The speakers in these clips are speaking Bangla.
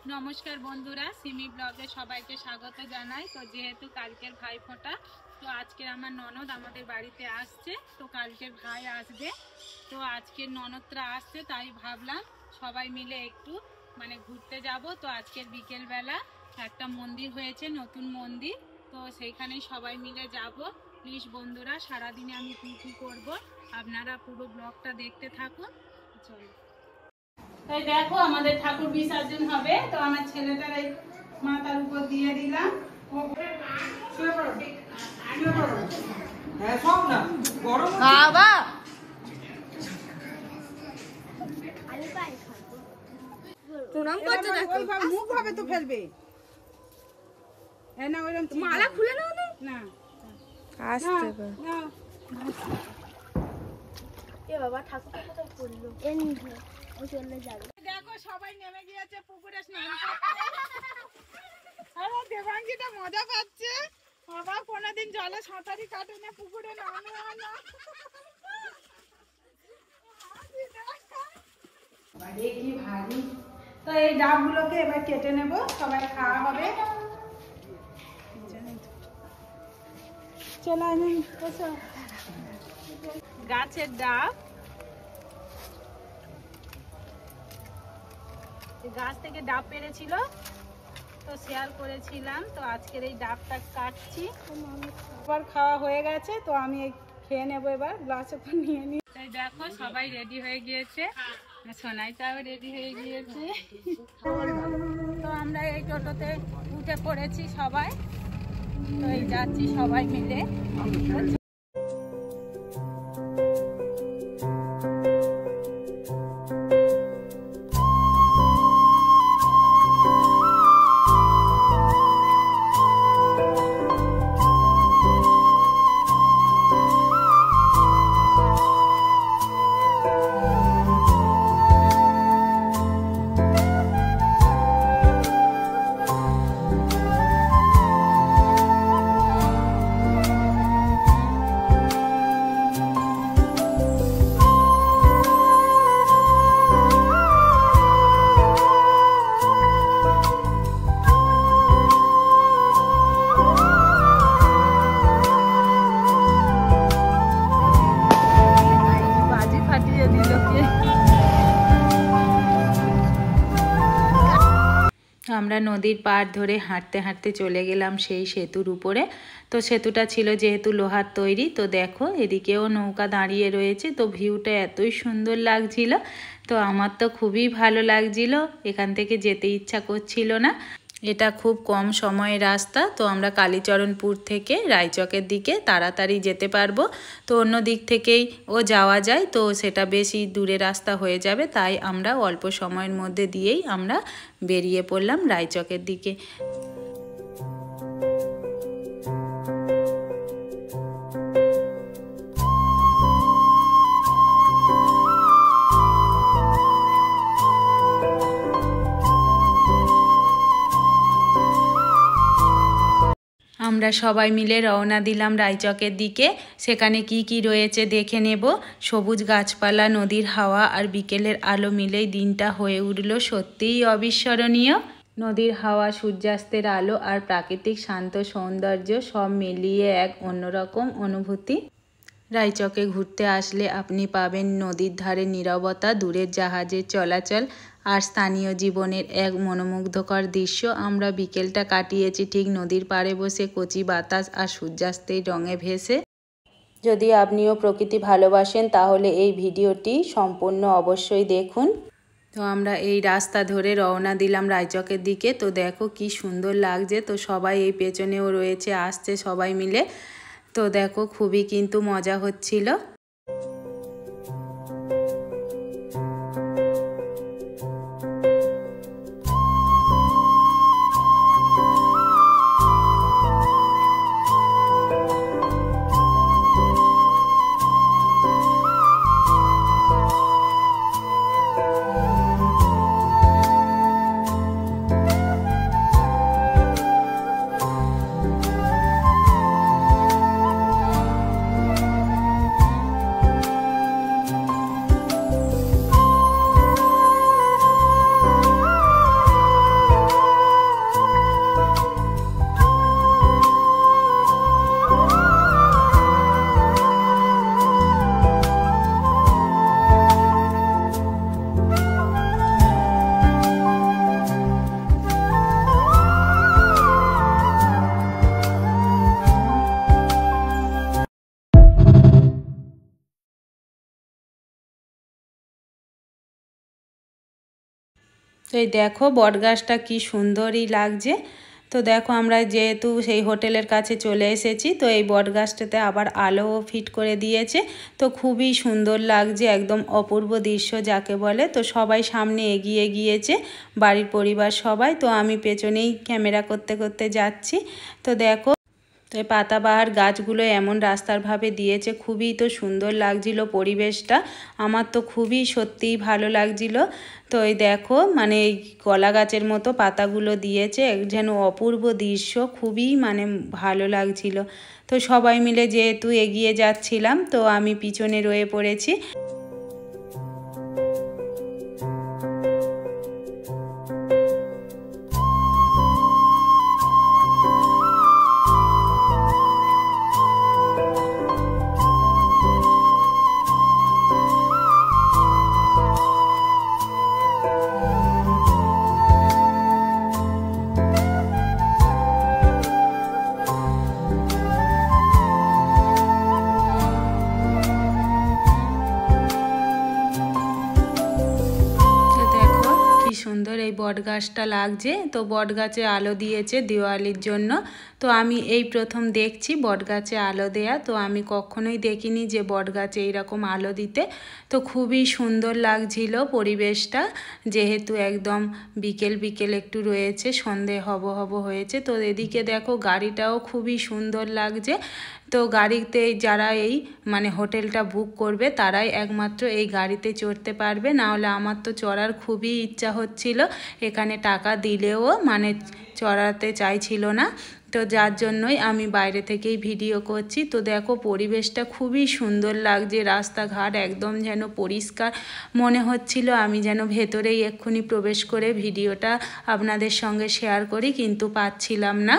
नमस्कार बंधुरा सिमी ब्लगे सबाइके स्वागत जानाई। तो जेहेतु कालकेर भाई फोटा तो आजके आमार ननद आमादेर बाड़ीते आसছে, तो कालकेर भाई आसবে, तो आजके ननदरा आसছে ताई भाबलाम सबाई मिले एकटू माने घुरते जाबो। तो आजकेर बिकेल बेला একটা मंदिर হয়েছে, নতুন मंदिर, तो সেইখানে সবাই মিলে যাব। প্লিজ বন্ধুরা সারাদিনে আমি কি কি করব আপনারা পুরো ব্লগটা দেখতে থাকুন। চলো তাই দেখো আমাদের ঠাকুর বিসর্জন হবে, তো আমার ছেলেটার এই মাথার উপর দিয়ে দিলাম। বাবা প্রণাম করতে দেখো, ওইভাবে মুখ ভাবে তো ফেলবে না, ওইরকম মালা খুলে নাও না, আস্তে না এ বাবা ঠাকুরটা কোথায় পড়লো এ নিচে ও চলে যাবে। দেখো সবাই নেমে গিয়েছে পুকুরে স্নান করতে। আরে দেবাঙ্গীটা মজা পাচ্ছে, বাবা কোনদিন জলে সাঁতারই কাটে না, পুকুরে নামে না। আরে কি ভারী। তো এই ডাবগুলোকে এবার কেটে নেব, সবাই খাওয়া হবে। চলো আমি গাছের ডাব, গাছ থেকে ডাব পেরেছিল তো শেয়ার করেছিলাম, তো আজকের এই ডাবটা কাটছি। আবার খাওয়া হয়ে গেছে, তো আমি খেয়ে নেবো এবার, গ্লাসে তো নিয়ে নিই। তাই দেখো সবাই রেডি হয়ে গিয়েছে, সোনাইটাও রেডি হয়ে গিয়েছে। তো আমরা এই টোটোতে উঠে পড়েছি সবাই, তো এই যাচ্ছি সবাই মিলে। আমরা নদীর পাড় ধরে হাঁটতে হাঁটতে চলে গেলাম সেই সেতুর উপরে। তো সেতুটা ছিল যেহেতু লোহার তৈরি, তো দেখো এদিকেও নৌকা দাঁড়িয়ে রয়েছে, তো ভিউটা এতই সুন্দর লাগছিল, তো আমার তো খুবই ভালো লাগছিল, এখান থেকে যেতে ইচ্ছা করছিল না। এটা খুব কম সময়ের রাস্তা, তো আমরা কালীচরণপুর থেকে রায়চকের দিকে তাড়াতাড়ি যেতে পারবো, তো অন্য দিক থেকেই ও যাওয়া যায়, তো সেটা বেশি দূরে রাস্তা হয়ে যাবে, তাই আমরা অল্প সময়ের মধ্যে দিয়েই আমরা বেরিয়ে পড়লাম রায়চকের দিকে। আমরা সবাই মিলে রওনা দিলাম রায়চকের দিকে। সেখানে কি কি রয়েছে দেখে নেব। সবুজ গাছপালা, নদীর হাওয়া আর বিকেলের আলো মিলেই দিনটা হয়ে উঠল সত্যিই অবিস্মরণীয়। নদীর হাওয়া, সূর্যাস্তের আলো আর প্রাকৃতিক শান্ত সৌন্দর্য সব মিলিয়ে এক অন্যরকম অনুভূতি। রায়চকে ঘুরতে আসলে আপনি পাবেন নদীর ধারে নীরবতা, দূরের জাহাজের চলাচল আর স্থানীয় জীবনের এক মনোমুগ্ধকর দৃশ্য। আমরা বিকেলটা কাটিয়েছি ঠিক নদীর পাড়ে বসে, কচি বাতাস আর সূর্যাস্তের রঙে ভেসে। যদি আপনিও প্রকৃতি ভালোবাসেন তাহলে এই ভিডিওটি সম্পূর্ণ অবশ্যই দেখুন। তো আমরা এই রাস্তা ধরে রওনা দিলাম রায়চকের দিকে। তো দেখো কি সুন্দর লাগছে, তো সবাই এই পেছনেও রয়েছে, আসছে সবাই মিলে, তো দেখো খুবই কিন্তু মজা হচ্ছিল। তো এই দেখো বটগাছটা কি সুন্দরই লাগছে। তো দেখো আমরা যেহেতু সেই হোটেলের কাছে চলে এসেছি, তো এই বটগাছটাতে আবার আলোও ফিট করে দিয়েছে। তো খুবই সুন্দর লাগছে, একদম অপূর্ব দৃশ্য যাকে বলে। তো সবাই সামনে এগিয়ে গিয়েছে, বাড়ির পরিবার সবাই। তো আমি পেছনেই ক্যামেরা করতে করতে যাচ্ছি। তো দেখো তো এই পাতাবাহার গাছগুলো এমন রাস্তার ভাবে দিয়েছে, খুবই তো সুন্দর লাগছিল পরিবেশটা। আমার তো খুবই সত্যিই ভালো লাগছিল। তো এই দেখো মানে এই কলা গাছের মতো পাতাগুলো দিয়েছে, যেন অপূর্ব দৃশ্য, খুবই মানে ভালো লাগছিল। তো সবাই মিলে যেহেতু এগিয়ে যাচ্ছিলাম, তো আমি পিছনে রয়ে পড়েছি। সুন্দর এই বটগাছটা লাগছে। তো বটগাছে আলো দিয়েছে দিওয়ালির জন্য। তো আমি এই প্রথম দেখছি বটগাছে আলো দেয়া। তো আমি কখনোই দেখিনি যে বটগাছে এইরকম আলো দিতে। তো খুবই সুন্দর লাগছিল পরিবেশটা, যেহেতু একদম বিকেল বিকেল একটু রয়েছে, সন্ধে হব হব হয়েছে। তো এদিকে দেখো গাড়িটাও খুবই সুন্দর লাগছে। তো গাড়িতে যারা এই মানে হোটেলটা বুক করবে তারাই একমাত্র এই গাড়িতে চড়তে পারবে, নাহলে আমার তো চড়ার খুবই ইচ্ছা হচ্ছিল, এখানে টাকা দিলেও মানে চড়াতে চাইছিল না। তো যার জন্যই আমি বাইরে থেকেই ভিডিও করছি। তো দেখো পরিবেশটা খুবই সুন্দর লাগছে, রাস্তাঘাট একদম যেন পরিষ্কার মনে হচ্ছিল। আমি যেন ভেতরেই এক্ষুনি প্রবেশ করে ভিডিওটা আপনাদের সঙ্গে শেয়ার করি, কিন্তু পাচ্ছিলাম না।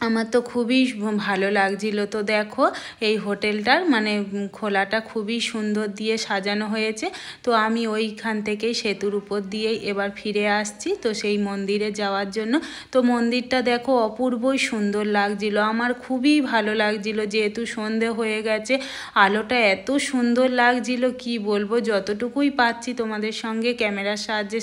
আমার তো খুবই ভালো লাগছিল। তো দেখো এই হোটেলটার মানে খোলাটা খুবই সুন্দর দিয়ে সাজানো হয়েছে। তো আমি ওইখান থেকেই সেতুর উপর দিয়েই এবার ফিরে আসছি তো সেই মন্দিরে যাওয়ার জন্য। তো মন্দিরটা দেখো অপূর্বই সুন্দর লাগছিল, আমার খুবই ভালো লাগছিল। যেহেতু সন্ধে হয়ে গেছে, আলোটা এত সুন্দর লাগছিল কি বলবো। যতটুকুই পাচ্ছি তোমাদের সঙ্গে ক্যামেরার সাহায্যে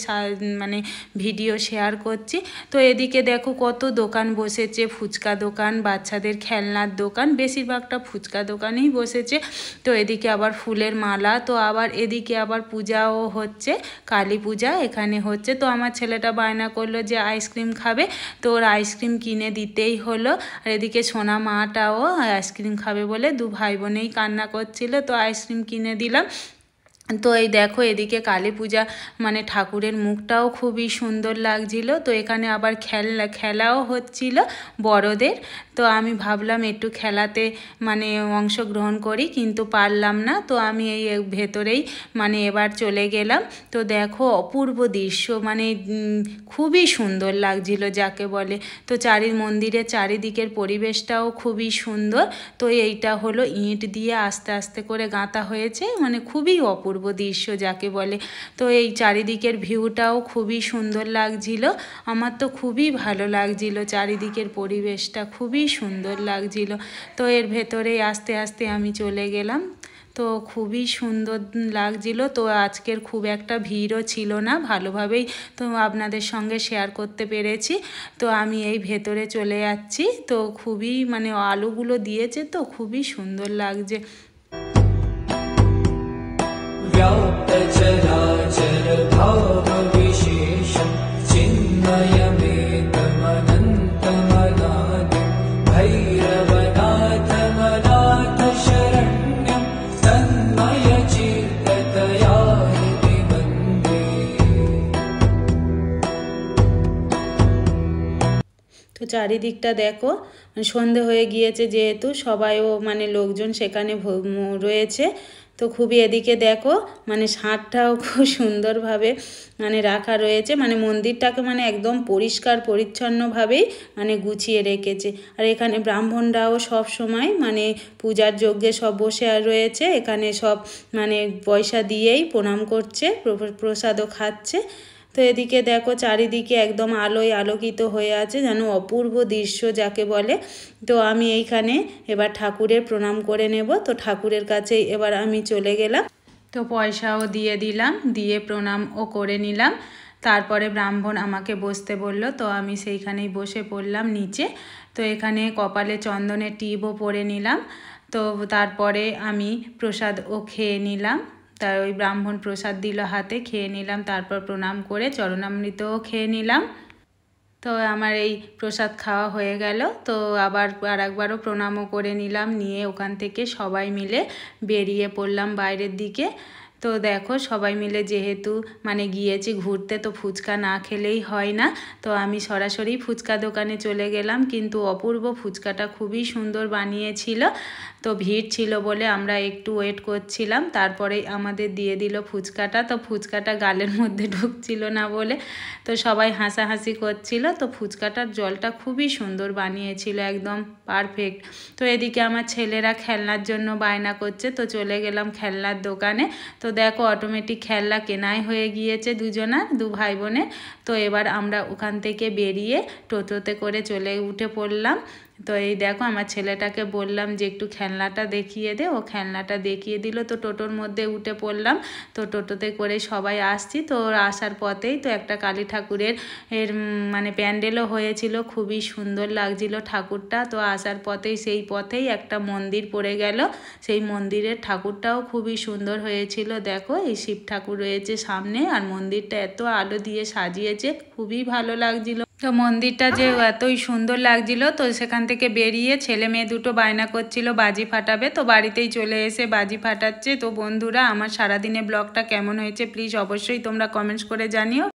মানে ভিডিও শেয়ার করছি। তো এদিকে দেখো কত দোকান বসেছে, ফুচকা দোকান, বাচ্চাদের খেলনার দোকান, বেশিরভাগটা ফুচকা দোকানেই বসেছে। তো এদিকে আবার ফুলের মালা। তো আবার এদিকে আবার পূজাও হচ্ছে, কালী পূজা এখানে হচ্ছে। তো আমার ছেলেটা বায়না করলো যে আইসক্রিম খাবে, তো ওর আইসক্রিম কিনে দিতেই হলো। আর এদিকে সোনা মাটাও আইসক্রিম খাবে বলে দু ভাই বোনেই কান্না করছিল, তো আইসক্রিম কিনে দিলাম। তো এই দেখো এদিকে কালী পূজা মানে ঠাকুরের মুখটাও খুবই সুন্দর লাগছিল। তো এখানে আবার খেলাও হচ্ছিল বড়দের। তো আমি ভাবলাম একটু খেলাতে মানে অংশগ্রহণ করি, কিন্তু পারলাম না। তো আমি এই ভেতরেই মানে এবার চলে গেলাম। তো দেখো অপূর্ব দৃশ্য, মানে খুবই সুন্দর লাগছিল যাকে বলে। তো মন্দিরের চারিদিকের পরিবেশটাও খুবই সুন্দর। তো এইটা হলো ইঁট দিয়ে আস্তে আস্তে করে গাঁথা হয়েছে, মানে খুবই অপূর্ব দৃশ্য যাকে বলে। তো এই চারিদিকের ভিউটাও খুবই সুন্দর লাগছিল, আমার তো খুবই ভালো লাগছিল, চারিদিকের পরিবেশটা খুবই সুন্দর লাগছিল। তো এর ভেতরে আস্তে আস্তে আমি চলে গেলাম। তো খুবই সুন্দর লাগছিল। তো আজকের খুব একটা ভিড়ও ছিল না, ভালোভাবেই তো আপনাদের সঙ্গে শেয়ার করতে পেরেছি। তো আমি এই ভেতরে চলে যাচ্ছি। তো খুবই মানে আলোগুলো দিয়েছে, তো খুবই সুন্দর লাগছে। चराचर भाव विशेष चिन्मयमेकमनन्तमनादि भैरवनाथ मनाथ शरण्यं तन्मयचित्ततया हृदि वन्दे। তো চারিদিকটা দেখো সন্ধে হয়ে গিয়েছে, যেহেতু সবাইও মানে লোকজন সেখানে রয়েছে। তো খুবই এদিকে দেখো মানে ষাঁড়টাও খুব সুন্দরভাবে মানে রাখা রয়েছে, মানে মন্দিরটাকে মানে একদম পরিষ্কার পরিচ্ছন্নভাবেই মানে গুছিয়ে রেখেছে। আর এখানে ব্রাহ্মণরাও সব সময় মানে পূজার যজ্ঞে সব বসে রয়েছে, এখানে সব মানে পয়সা দিয়েই প্রণাম করছে, প্রসাদও খাচ্ছে। তো এদিকে দেখো চারিদিকে একদম আলোয় আলোকিত হয়ে আছে, যেন অপূর্ব দৃশ্য যাকে বলে। তো আমি এইখানে এবার ঠাকুরের প্রণাম করে নেব। তো ঠাকুরের কাছে এবার আমি চলে গেলাম। তো পয়সাও দিয়ে দিলাম, দিয়ে প্রণামও করে নিলাম। তারপরে ব্রাহ্মণ আমাকে বসতে বলল, তো আমি সেইখানেই বসে পড়লাম নিচে। তো এখানে কপালে চন্দনের টিপও পরে নিলাম। তো তারপরে আমি প্রসাদও খেয়ে নিলাম। তার ওই ব্রাহ্মণ প্রসাদ দিল হাতে, খেয়ে নিলাম। তারপর প্রণাম করে চরণামৃতও খেয়ে নিলাম। তো আমার এই প্রসাদ খাওয়া হয়ে গেল। তো আবার আরেকবারও প্রণামও করে নিলাম, নিয়ে ওখান থেকে সবাই মিলে বেরিয়ে পড়লাম বাইরের দিকে। তো দেখো সবাই মিলে যেহেতু মানে গিয়েছি ঘুরতে, তো ফুচকা না খেলেই হয় না। তো আমি সরাসরি ফুচকা দোকানে চলে গেলাম, কিন্তু অপূর্ব ফুচকাটা খুবই সুন্দর বানিয়েছিল। তো ভিড় ছিল বলে আমরা একটু ওয়েট করছিলাম, তারপরে আমাদের দিয়ে দিল ফুচকাটা। তো ফুচকাটা গালের মধ্যে ঢুকছিল না বলে তো সবাই হাসাহাসি করছিল। তো ফুচকাটার জলটা খুবই সুন্দর বানিয়েছিল, একদম পারফেক্ট। তো এদিকে আমার ছেলেরা খেলনার জন্য বায়না করছে, তো চলে গেলাম খেলনার দোকানে। তো দেখো অটোমেটিক খেলনা কেনাই হয়ে গিয়েছে দু ভাই বোনের। তো এবার আমরা ওখান থেকে বেরিয়ে টোটোতে করে উঠে পড়লাম। তো এই দেখো আমার ছেলেটাকে বললাম যে একটু খেলনাটা দেখিয়ে দে, ও খেলনাটা দেখিয়ে দিল। তো টোটোর মধ্যে উঠে পড়লাম। তো টোটোতে করে সবাই আসছি। তো আসার পথেই তো একটা কালী ঠাকুরের মানে প্যান্ডেলও হয়েছিল, খুবই সুন্দর লাগছিল ঠাকুরটা। তো আসার পথেই সেই পথেই একটা মন্দির পড়ে গেল, সেই মন্দিরের ঠাকুরটাও খুবই সুন্দর হয়েছিল। দেখো এই শিব ঠাকুর রয়েছে সামনে, আর মন্দিরটা এত আলো দিয়ে সাজিয়েছে, খুবই ভালো লাগছিল। তো মন্দিরটা যে এতই সুন্দর লাগছিল, তো সেখান থেকে বেরিয়ে ছেলে মেয়ে দুটো বায়না করছিল বাজি ফাটাবে, তো বাড়িতেই চলে এসে বাজি ফাটাচ্ছে। তো বন্ধুরা, আমার সারাদিনের ব্লগটা কেমন হয়েছে প্লিজ অবশ্যই তোমরা কমেন্টস করে জানিও।